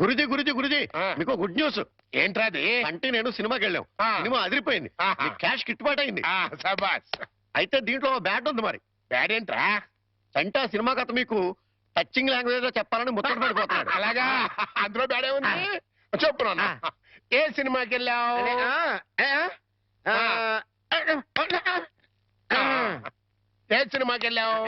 గురుజీ గురుజీ గురుజీ మీకు good news. ఏంట్రా అది? అంటే నేను సినిమాకి వెళ్ళాం, సినిమా అదిరిపోయింది, క్యాష్ గిట్టుబాటు అయింది. అయితే దీంట్లో బ్యాడ్ ఉంది. మరి బ్యాడ్ ఏంట్రా? అంటే ఆ సినిమా కథ మీకు టచింగ్ లాంగ్వేజ్ లో చెప్పాలని ముచ్చట పడిపోతున్నాడు. అలాగా? అందులో బ్యాడే ఉంది. చెప్పు నాన్న, ఏ సినిమాకి వెళ్ళావు? ఏ సినిమాకి వెళ్ళావు?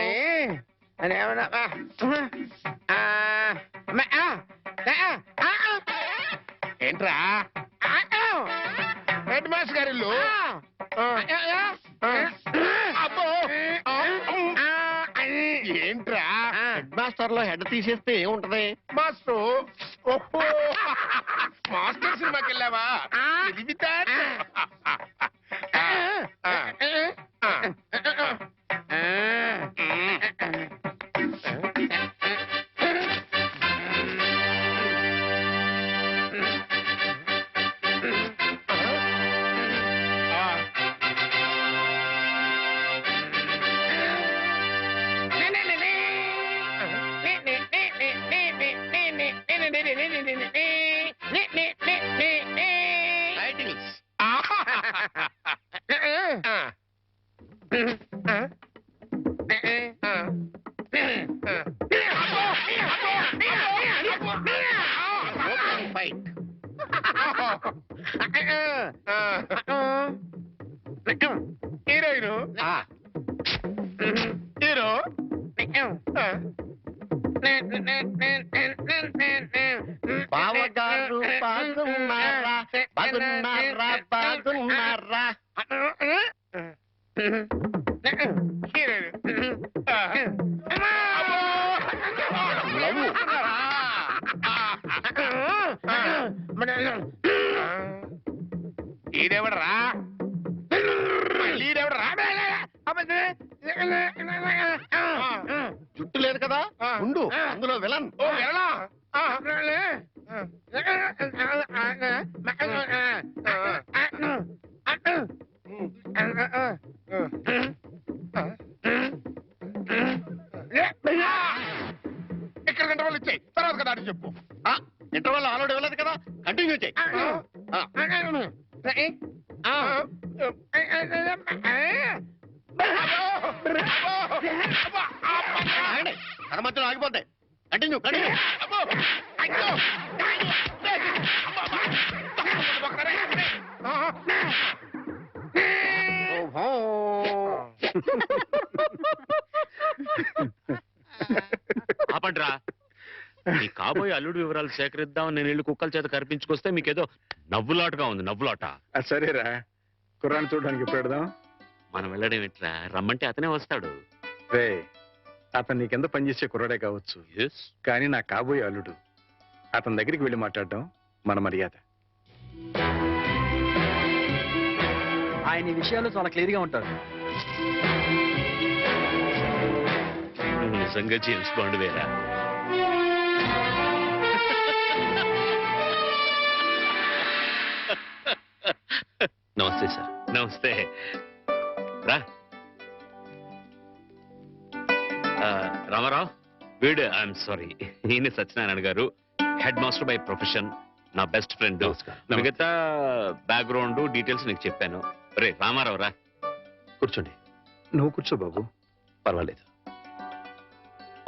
ఏంట్రా? హెడ్ మాస్టర్ గారి ఇల్లు. అబ్బో, ఏంట్రా? హెడ్ మాస్టర్ లో హెడ్ తీసేస్తే ఏముంటది? మాస్టర్. ఓహో, మాస్టర్ సినిమాకి వెళ్ళావా? హీరోయిన్ హీరో బావగారు బాగున్నారా బాగున్నారా బాగున్నారా? ఈడెవడరా? ఈడెవడరా? జుట్టు లేదు కదా, ఉండు, అందులో విలన్. ఓ విలనా? ఇక్కడ గంట వాళ్ళు ఇచ్చాయి, తర్వాత కదా అని చెప్పు. ఇంటర్వెల్ ఆల్రెడీ వెళ్ళదు కదా, కంటిన్యూ చేయి. తన మధ్యలో ఆగిపోతాయి. Continue continue. ఆపండ్రా. మీ కాబోయే అల్లుడు వివరాలు సేకరిద్దాం నేను ఇల్లు కుక్కల చేత కనిపించుకొస్తే మీకేదో నవ్వులాటగా ఉంది. నవ్వులాట. సరేరా, కుర్రాన్ని చూడడానికి ఇప్పుడు పెడదాం. మనం వెళ్ళడం ఎట్లా? రమ్మంటే అతనే వస్తాడు. రే, అతను నీకెంత పనిచేసే కుర్రాడే కావచ్చు, కానీ నా కాబోయే అల్లుడు. అతని దగ్గరికి వెళ్ళి మాట్లాడడం మన మర్యాద. ఆయన ఈ విషయాలు చాలా క్లియర్ గా ఉంటారు. నిజంగా జేమ్స్ బాండ్ వేరా? నమస్తే సార్. నమస్తే. రా. రామారావు, వీడు ఐఎమ్ సారీ, ఈయన సత్యనారాయణ గారు, హెడ్ మాస్టర్ బై ప్రొఫెషన్, నా బెస్ట్ ఫ్రెండ్. మిగతా బ్యాక్గ్రౌండ్ డీటెయిల్స్ నీకు చెప్పాను. రే రామారావు రా. కూర్చోండి. నువ్వు కూర్చో బాబు. పర్వాలేదు.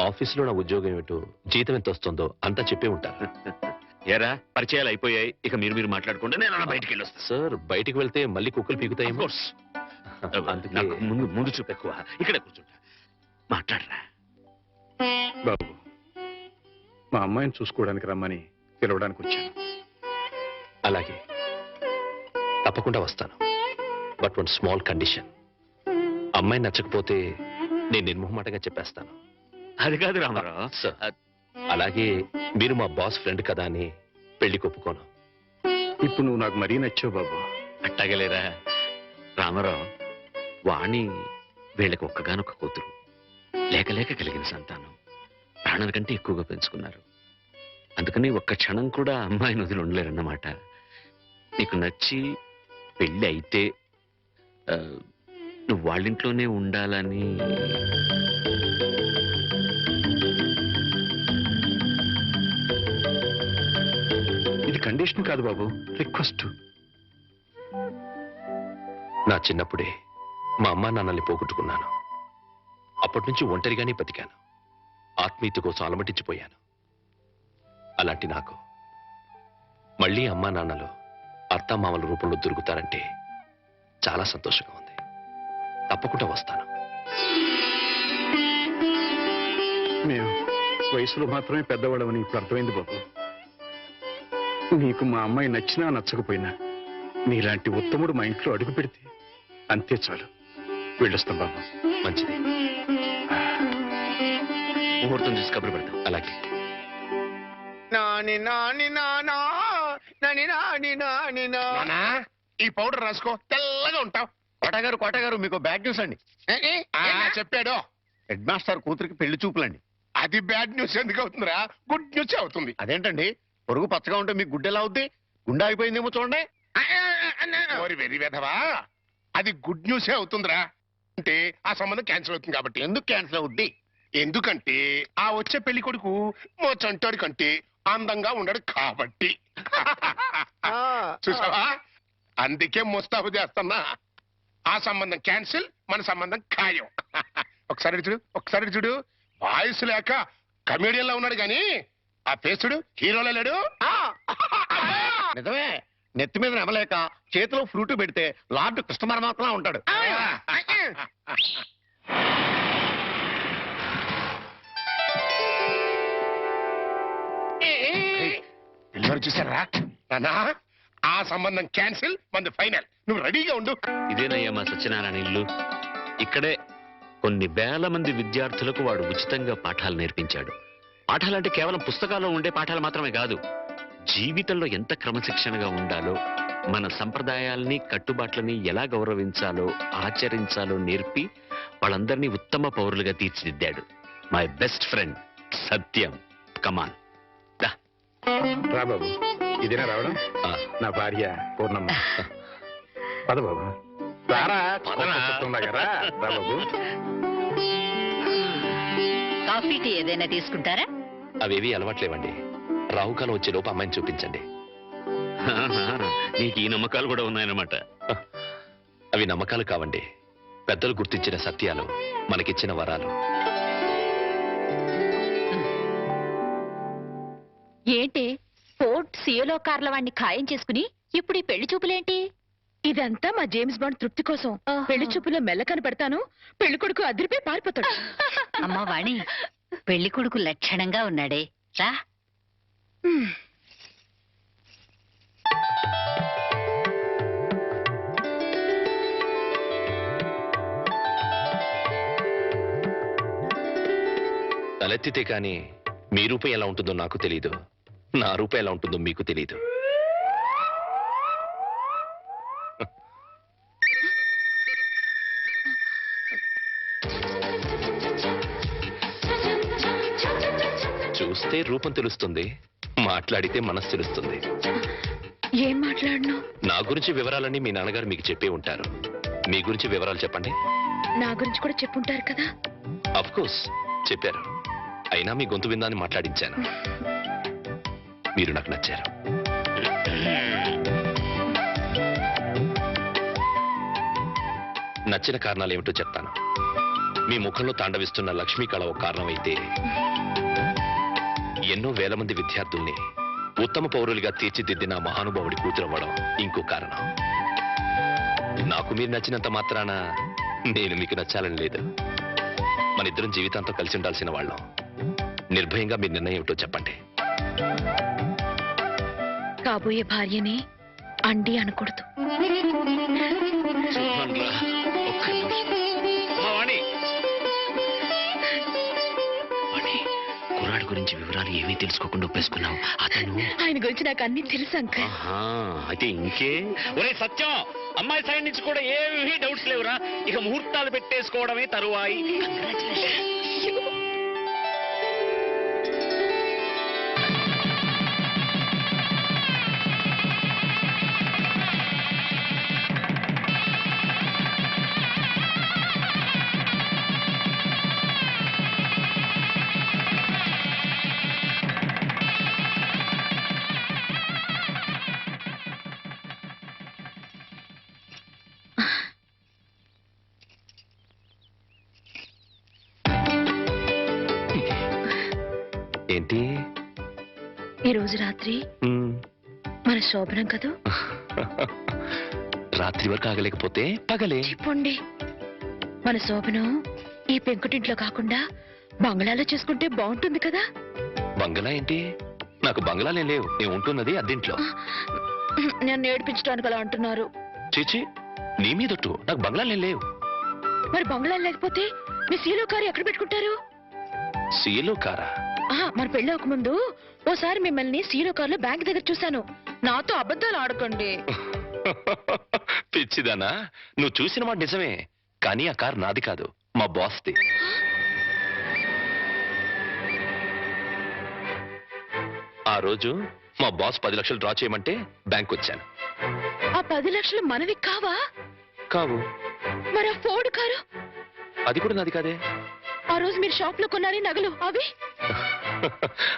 ఆఫీసులో నా ఉద్యోగం ఏమిటో, జీతం ఎంత వస్తుందో అంతా చెప్పే ఉంటారు. ఎరా, పరిచయాలు అయిపోయాయి, ఇక మీరు మాట్లాడుకుంటే నేను అలా బయటికి వెళ్ళొస్తాను. సార్, బయటికి వెళ్తే మళ్ళీ కుక్కలు పీకుతాయి. నాకు ముందు చూపు ఎక్కువ. ఇక్కడే కూర్చుంటా, మాట్లాడరా. బాబు, మా అమ్మాయిని చూసుకోవడానికి రమ్మని పిలవడానికి వచ్చాను. అలాగే, తప్పకుండా వస్తాను. But one small condition. అమ్మాయి నచ్చకపోతే నేను నిర్మోహమాటంగా చెప్పేస్తాను. అది కాదు రామారావు. అలాగే మీరు మా బాస్ ఫ్రెండ్ కదా అని పెళ్లి ఒప్పుకోను. ఇప్పుడు నువ్వు నాకు మరీ నచ్చావు బాబు. అట్టగలేరా రామారావు? వాణి వీళ్ళకి ఒక్కగానొక్క కూతురు, లేక లేక కలిగిన సంతానం, ప్రాణాల కంటే ఎక్కువగా పెంచుకున్నారు. అందుకని ఒక్క క్షణం కూడా అమ్మాయిని వదిలి ఉండలేరన్నమాట. నీకు నచ్చి పెళ్ళి అయితే నువ్వు వాళ్ళింట్లోనే ఉండాలని. కండిషన్ కాదు బాబు, రిక్వెస్ట్. నా చిన్నప్పుడే మా అమ్మా నాన్నల్ని పోగొట్టుకున్నాను. అప్పటి నుంచి ఒంటరిగానే బతికాను. ఆత్మీయత కోసం అలమటించిపోయాను. అలాంటి నాకు మళ్ళీ అమ్మా నాన్నలు అత్తామామల రూపంలో దొరుకుతారంటే చాలా సంతోషంగా ఉంది. తప్పకుండా వస్తాను. మేము వయసులో మాత్రమే పెద్దవాళ్ళమని ఇప్పుడు అర్థమైంది బాబు. నీకు మా అమ్మాయి నచ్చినా నచ్చకపోయినా నీలాంటి ఉత్తముడు మా ఇంట్లో అడుగు పెడితే అంతే చాలు. వెళ్ళొస్తాం బాబు. మంచిది. ముహూర్తం చూసి కబురు పెడతాం. అలాగే. నాని నాని నానా నాని నాని నాని నానా ఈ పౌడర్ రాసుకో, తెల్లగా ఉంటావు. కోటగారు మీకు బ్యాడ్ న్యూస్ అండి. చెప్పాడు. హెడ్ మాస్టర్ కూతురికి పెళ్లి చూపులండి. అది బ్యాడ్ న్యూస్ ఎందుకు అవుతుందిరా? గుడ్ న్యూస్ అవుతుంది. అదేంటండి, పొరుగు పచ్చగా ఉంటే మీకు గుడ్డెలా అవుద్ది? గుండె అయిపోయిందేమో చూడండి. ఓరి వెరీ వెధవా, అది గుడ్ న్యూసే అవుతుందిరా. అంటే ఆ సంబంధం క్యాన్సిల్ అవుతుంది కాబట్టి. ఎందుకు క్యాన్సిల్ అవుద్ది? ఎందుకంటే ఆ వచ్చే పెళ్లి కొడుకు మా చంటాడి కంటే అందంగా ఉండడు కాబట్టి. చూసావా, అందుకే ముస్తాబు చేస్తున్నా. ఆ సంబంధం క్యాన్సిల్, మన సంబంధం ఖాయం. ఒకసారి చూడు వాయిస్ లేక కమేడియన్ లా ఉన్నాడు గాని ఆ ఫేస్ చూడు హీరోలో లేడు. నిజమే, నెత్తి మీద నెమలేక చేతిలో ఫ్రూట్ పెడితే లార్డ్ కృష్ణ పరమాత్మ ఉంటాడు. పిల్లలు చూసారా నానా? ఆ సంబంధం క్యాన్సిల్, మంది ఫైనల్. నువ్వు రెడీగా ఉండు. ఇదేనయ్యా మా సత్యనారాయణ ఇల్లు. ఇక్కడే కొన్ని వేల మంది విద్యార్థులకు వాడు ఉచితంగా పాఠాలు నేర్పించాడు. పాఠాలంటే కేవలం పుస్తకాల్లో ఉండే పాఠాలు మాత్రమే కాదు, జీవితంలో ఎంత క్రమశిక్షణగా ఉండాలో, మన సంప్రదాయాల్ని కట్టుబాట్లని ఎలా గౌరవించాలో ఆచరించాలో నేర్పి వాళ్ళందరినీ ఉత్తమ పౌరులుగా తీర్చిదిద్దాడు. మై బెస్ట్ ఫ్రెండ్ సత్యం. కమాన్ రా బాబు. ఇదేనా రావడం? నా భార్య పూర్ణమ్మ. పద బాబు. రారా, రా బాబు. కాఫీ టీ ఏదైనా తీసుకుంటారా? అవేవి అలవాట్లేవండి. రాహుకాలం వచ్చే లోపు అమ్మాయిని చూపించండి. నీకు ఈ నమ్మకాలు కూడా ఉన్నాయన్నమాట. అవి నమ్మకాలు కావండి, పెద్దలు గుర్తించిన సత్యాలు, మనకిచ్చిన వరాలు. ఏంటి ఫోర్ట్ సియోలో కార్ల వాడిని ఖాయం చేసుకుని ఇప్పుడు ఈ పెళ్లి చూపులేంటి? ఇదంతా మా జేమ్స్ బాండ్ తృప్తి కోసం. పెళ్లి చూపులో మెల్ల కనపడతాను, పెళ్లి కొడుకు అదిరిపోయి పారిపోతాడు. అమ్మా వాణి, పెళ్లి కొడుకు లక్షణంగా ఉన్నాడే, రా. తలెత్తితే కానీ మీ రూపం ఎలా ఉంటుందో నాకు తెలీదు, నా రూపం ఎలా ఉంటుందో మీకు తెలీదు. చూస్తే రూపం తెలుస్తుంది, మాట్లాడితే మనసు తెలుస్తుంది. ఏం మాట్లాడను? నా గురించి వివరాలన్నీ మీ నాన్నగారు మీకు చెప్పే ఉంటారు. మీ గురించి వివరాలు చెప్పండి. నా గురించి కూడా చెప్పుంటారు కదా? అఫ్ కోర్స్ చెప్పారు. అయినా మీ గొంతు విందాన్ని మాట్లాడించాను. మీరు నాకు నచ్చారు. నచ్చిన కారణాలు ఏమిటో చెప్తాను. మీ ముఖంలో తాండవిస్తున్న లక్ష్మీ కళ ఒక కారణం అయితే, ఎన్నో వేల మంది విద్యార్థుల్ని ఉత్తమ పౌరులుగా తీర్చిదిద్దిన మహానుభావుడి కూతురవ్వడం ఇంకో కారణం. నాకు మీరు నచ్చినంత మాత్రాన నేను మీకు నచ్చాలని లేదు. మన ఇద్దరం జీవితాంతం కలిసి ఉండాల్సిన వాళ్ళం. నిర్భయంగా మీ నిర్ణయం ఏమిటో చెప్పండి. కాబోయే భార్యని అండి అనకూడదు. కుర్రాడి గురించి వివరాలు ఏమీ తెలుసుకోకుండా ఒప్పేసుకున్నావు. అతను ఆయన గురించి నాకు అన్ని తెలుసు అంకల్. అయితే ఇంకే. ఒరే సత్యం, అమ్మాయి సైడ్ నుంచి కూడా ఏమీ డౌట్స్ లేవురా. ఇక ముహూర్తాలు పెట్టేసుకోవడమే తరువాయి. ఏంటి ఈ రోజు రాత్రి మ్మ్. మన శోభనం కదూ. రాత్రి వరకు ఆగలేకపోతే పగలే. చెప్పండి, మన శోభనం ఈ పెంకుటింట్లో కాకుండా బంగ్లాలో చేసుకుంటే బాగుంటుంది కదా. బంగళా ఏంటి? నాకు బంగళాలే లేవు. నేను ఉంటున్నది అద్దెంట్లో. నన్ను ఏడిపించడానికి అలా అంటున్నారు. చీచి, నీ మీదొట్టు. నాకు బంగళాలే లేవు. మరి బంగ్లాలు లేకపోతే మీ సీలో కారు ఎక్కడ పెట్టుకుంటారు? సీలో కారా? మన పెళ్ళి ముందు ఓసారి మిమ్మల్ని సీలో కారులో బ్యాంక్ దగ్గర చూశాను. నాతో అబద్ధాలు ఆడకండి. పిచ్చిదానా, నువ్వు చూసిన మాట నిజమే. కానీ ఆ కారు నాది కాదు, మా బాస్ది. ఆ రోజు మా బాస్ 10 లక్షలు డ్రా చేయమంటే బ్యాంక్ వచ్చాను. ఆ 10 లక్షలు మనవి కావా? కావు. మరి ఆ ఫోర్డ్ కారు? అది కూడా నాది కాదే. ఆ రోజు మీరు షాప్ లో కొన్నారే నగలు అవి?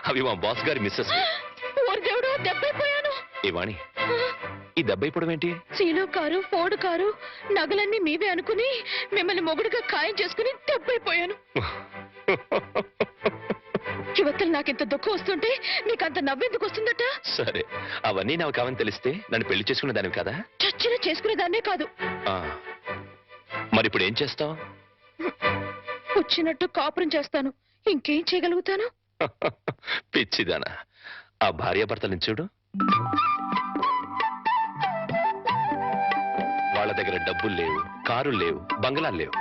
అవి మా బాస్ గారి మిస్సెస్. ఓరి దేవుడు, దెబ్బైపోయాను. ఏ వాణి, ఈ దెబ్బ ఇప్పుడు ఏంటి? సీలో కారు, ఫోర్డ్ కారు, నగలన్నీ మీవే అనుకుని మిమ్మల్ని మొగుడుగా ఖాయం చేసుకుని దెబ్బైపోయాను. యువతలు నాకెంత దుఃఖం వస్తుంటే నీకంత నవ్వెందుకు వస్తుందట? సరే, అవన్నీ నాకు కావని తెలిస్తే నన్ను పెళ్లి చేసుకునే దానివి కదా. చచ్చిన చేసుకునేదాన్నే కాదు. మరి ఇప్పుడు ఏం చేస్తావు? వచ్చినట్టు కాపురం చేస్తాను. ఇంకేం చేయగలుగుతాను? పిచ్చిదానా, ఆ భార్యాభర్తలను చూడు. వాళ్ళ దగ్గర డబ్బులు లేవు, కారులు లేవు, బంగళాలు లేవు.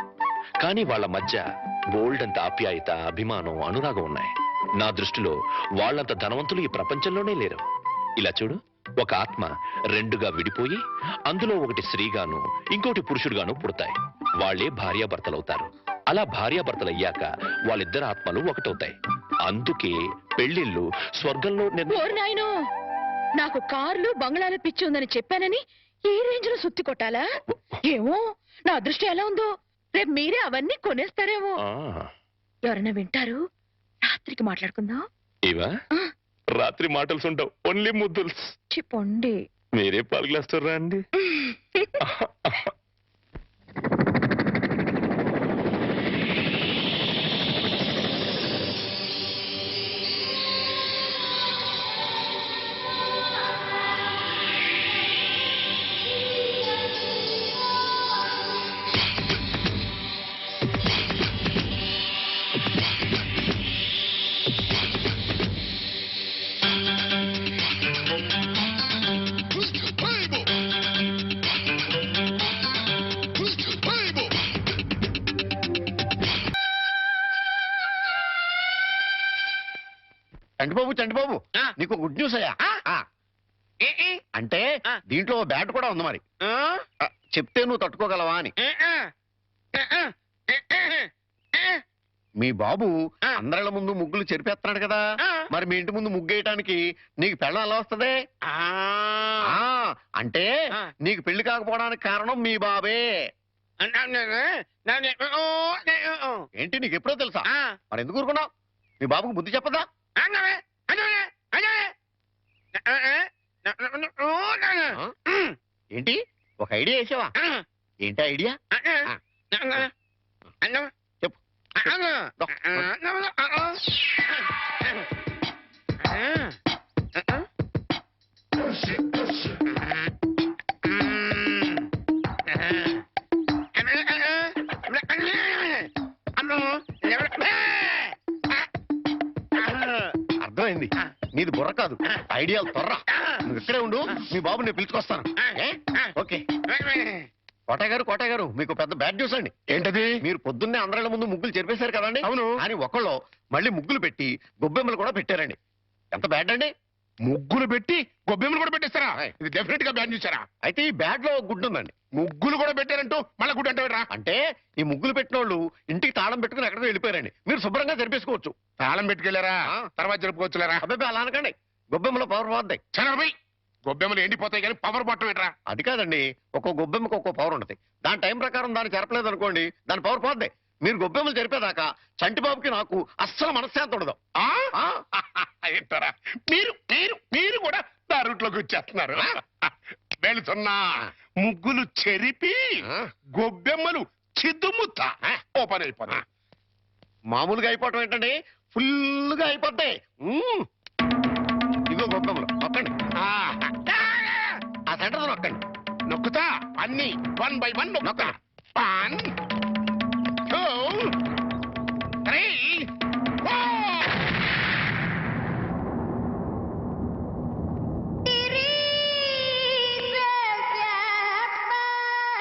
కానీ వాళ్ళ మధ్య బోల్డ్ అంత ఆప్యాయత, అభిమానం, అనురాగం ఉన్నాయి. నా దృష్టిలో వాళ్ళంత ధనవంతులు ఈ ప్రపంచంలోనే లేరు. ఇలా చూడు, ఒక ఆత్మ రెండుగా విడిపోయి అందులో ఒకటి స్త్రీగాను ఇంకోటి పురుషుడుగాను పుడతాయి. వాళ్ళే భార్యాభర్తలవుతారు. అలా భార్యాభర్తలయ్యాక వాళ్ళిద్దరు ఆత్మలు ఒకటవుతాయి. అందుకే పెళ్లిళ్ళు స్వర్గంలో ఓరి నాయనో, నాకు కార్లు బంగ్లాలు పిచ్చి ఉందని చెప్పానని ఈ రేంజ్ లో సుత్తి కొట్టాలా? ఏమో, నా అదృష్టం ఎలా ఉందో. రేపు మీరే అవన్నీ కొనేస్తారేమో. ఎవరైనా వింటారు. రాత్రికి మాట్లాడుకుందాం. ఇవా రాత్రి మాటలు ఉండవు, ఓన్లీ ముద్దుల్స్. చెప్పండి. మీరే పాలు గ్లాస్ రండి. చంటిబాబు, నీకు గుడ్ న్యూస్ అయ్యా. అంటే దీంట్లో బ్యాట్ కూడా ఉంది. మరి చెప్తే నువ్వు తట్టుకోగలవా అని. మీ బాబు అందరిళ్ళ ముందు ముగ్గులు చెరిపేస్తున్నాడు కదా. మరి మీ ఇంటి ముందు ముగ్గేయటానికి నీకు పెళ్ళం ఎలా వస్తుంది? అంటే నీకు పెళ్లి కాకపోవడానికి కారణం మీ బాబే. ఏంటి, నీకు ఎప్పుడో తెలుసా? మరి ఎందుకు ఊరుకున్నావు? మీ బాబుకు బుద్ధి చెప్పదా? ఏంటి, ఒక ఐడియా వేసావా? ఏంటి ఐడియా? చెప్పు. అర్థమైంది, నీది బుర్ర కాదు, ఐడియాలు త్వర. నువ్వు ఇక్కడే ఉండు, మీ బాబు నేను పిలుచుకొస్తాను. ఓకే. కోట గారు, మీకు పెద్ద బ్యాడ్ న్యూస్ అండి. ఏంటది? మీరు పొద్దున్నే అందరిళ్ళ ముందు ముగ్గులు చెరిపేశారు కదండి. అవును. అని ఒకళ్ళు మళ్ళీ ముగ్గులు పెట్టి గొబ్బెమ్మలు కూడా పెట్టారండి. ఎంత బ్యాడ్ అండి? ముగ్గులు పెట్టి గొబ్బెమ్మలు కూడా పెట్టేస్తారా? ఇది డెఫినెట్ గా బ్యాన్ చేశారా? అయితే ఈ బ్యాడ్ లో గుడ్డు ఉందండి. ముగ్గులు కూడా పెట్టారంటూ మళ్ళీ గుడ్డు అంటే అంటే ఈ ముగ్గులు పెట్టిన వాళ్ళు ఇంటికి తాళం పెట్టుకుని ఎక్కడికో వెళ్ళిపోయారండి. మీరు శుభ్రంగా జరిపేసుకోవచ్చు. తాళం పెట్టుకెళ్లారా? తర్వాత జరుపుకోవచ్చులేరా? అబ్బాయి అలా అనకండి, గొబ్బెమ్మలో పవర్ పోద్ది. చనరబై, గొబ్బెమ్మలు ఎండిపోతాయి కానీ పవర్ బట్టం ఏంట్రా? అది కాదండి, ఒక్కో గొబ్బెమ్మకి ఒక్కో పవర్ ఉంటుంది. దాని టైం ప్రకారం దాన్ని జరపలేదు అనుకోండి, దాని పవర్ పోద్ది. మీరు గొబ్బెమ్మలు జరిపేదాకా చంటిబాబుకి నాకు అస్సలు మనశ్శాంతి ఉండదు. ఏంటారా మీరు మీరు మీరు కూడా నా రూట్లోకి వచ్చేస్తున్నారు. వెళుతున్నా ముగ్గులు చెరిపి గొబ్బెమ్మలు చిద్దుముత్త ఓపెన్ అయిపోతా. మామూలుగా అయిపోవటం ఏంటండి, ఫుల్గా అయిపోతాయి. ఇదిగో గొప్పలు నొక్కండి. ఆ సెంటర్ నొక్కండి. నొక్కుతా అన్ని 1 by 1 నొక్కుతా. 1 2 3 4.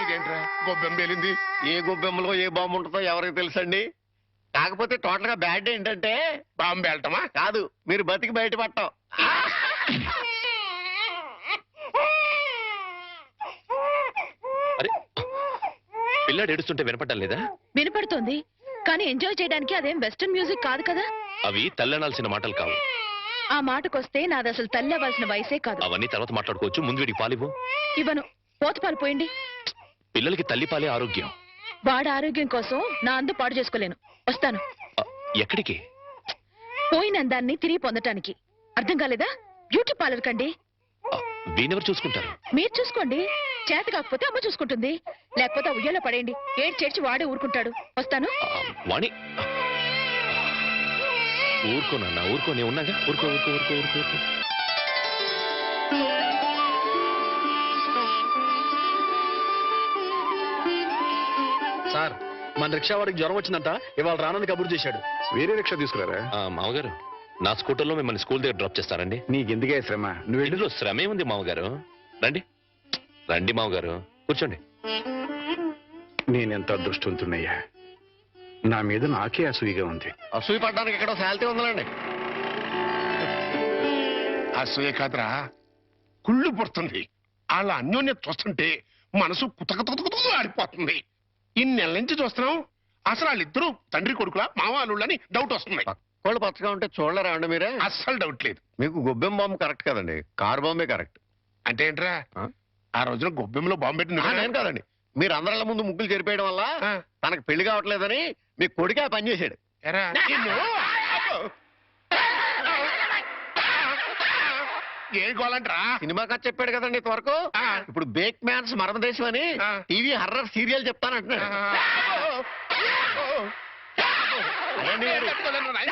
ఇదేంట్రా గొబ్బెం పేలింది? ఏ గొబ్బెమ్మలో ఏ బాంబు ఉంటుందో ఎవరికి తెలుసండి. కాకపోతే టోటల్ గా బ్యాడ్ ఏంటంటే బాంబు వెళ్ళటమా? కాదు, మీరు బతికి బయటపడటం. అరే పిల్లాడు ఏడుస్తుంటే వినపడ్డం లేదా? వినపడుతోంది కానీ ఎంజాయ్ చేయడానికి అదేం వెస్టర్న్ మ్యూజిక్ కాదు కదా. అవి తల్లనాల్సిన మాటలు కావు. ఆ మాటకొస్తే నాది అసలు తల్లవలసిన వయసే కాదు. అవన్నీ తర్వాత మాట్లాడుకోవచ్చు. ముందు వీడికి పాలివ్వు. ఇవ్వను. పోతపాలు పోయండి. పిల్లలకి తల్లిపాలే ఆరోగ్యం. వాడి ఆరోగ్యం కోసం నా అందు పాడు చేసుకోలేను. వస్తాను. ఆ, ఎక్కడికి? పోయిన అందాన్ని తిరిగి పొందటానికి. అర్థం కాలేదా? బ్యూటీ పార్లర్ కండి. ఆ, వీణెవరు చూసుకుంటారు? మీరు చూసుకోండి. చేత కాకపోతే అమ్మ చూసుకుంటుంది. లేకపోతే ఆ ఉయ్యాలో పడేయండి. చేర్చి వాడే ఊరుకుంటాడు. వస్తాను. వాణి ఊరుకో నాన్న, ఊరుకో. నేను ఉన్నాగా. ఊరుకో ఊరుకో ఊరుకో ఊరుకో ఊరుకో. సార్ మన రిక్షా వాడికి జ్వరం వచ్చిందంట, ఇవాళ రానని కబురు చేశాడు. వేరే రిక్షా తీసుకురారా? మామగారు నా స్కూటర్లో మిమ్మల్ని స్కూల్ దగ్గర డ్రాప్ చేస్తారండి. నీకెందుకే శ్రమ? నువ్వు ఇందులో శ్రమే ఉంది మామగారు. రండి రండి మామగారు, కూర్చోండి. నేనెంత అదృష్టవంతున్నయ్యా. నా మీద నాకే అసూయగా ఉంది. అసూయ పడ్డానికి ఎక్కడో శాలిటీ ఉందండి. అసూయ కాదురా, కుళ్ళు పుడుతుంది. వాళ్ళ అన్యోన్యత చూస్తుంటే మనసు కుతకుతకుతకు ఆడిపోతుంది. ఇన్ని నెలల నుంచి చూస్తున్నాం. అసలు వాళ్ళిద్దరూ తండ్రి కొడుకులా మావాళ్ళని డౌట్ వస్తుంది. పక్కోళ్ళు పచ్చగా ఉంటే చూడలేరా అండి మీరే? అస్సలు డౌట్ లేదు. మీకు గొబ్బెం బాంబు కరెక్ట్ కదండి, కారు బాంబే కరెక్ట్. అంటే ఏంట్రా? ఆ? ఆ రోజున గొబ్బెంలో బాంబు పెట్టింది నేను కాదండి, మీరు అందరిళ్ళ ముందు ముగ్గులు చెరిపేయడం వల్ల తనకు పెళ్లి కావట్లేదని మీ కొడుకే పని చేశాడు. ఎరా నిన్ను? ఏం కావాలంటరా? సినిమా కథ చెప్పాడు కదండి ఇంతవరకు. ఆ. ఇప్పుడు బేక్ మ్యాన్స్ మరణదేశం అని ఆ. టీవీ హర్రర్ సీరియల్ చెప్తానంటున్నాడు. ఆ. అదేంటి మరి?